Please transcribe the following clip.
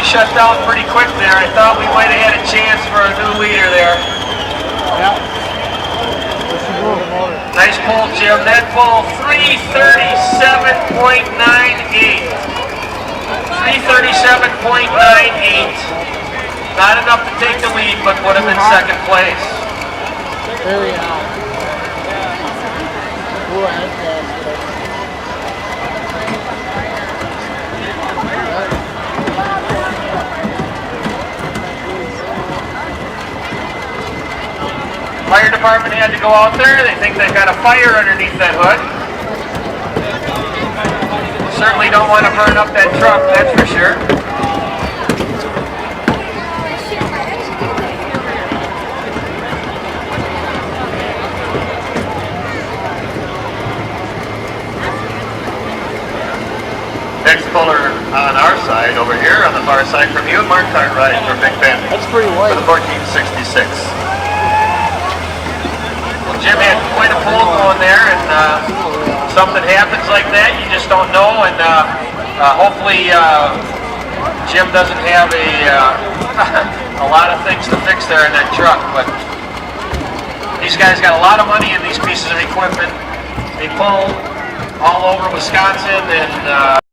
shut down pretty quick there. I thought we might have had a chance for a new leader there. Yeah. Nice pull, Jim. That pull, 337.98. 337.98. Not enough to take the lead, but would have been second place. Very high. Fire department had to go out there. They think they've got a fire underneath that hood. Certainly don't want to burn up that truck, that's for sure. Next puller on our side, over here on the far side from you, Mark Cartwright for Big Ben. That's pretty white. For the 1466. Well, Jim had quite a pull going there, and something happens like that, you just don't know, and hopefully Jim doesn't have a lot of things to fix there in that truck, but these guys got a lot of money in these pieces of equipment. They pull all over Wisconsin, and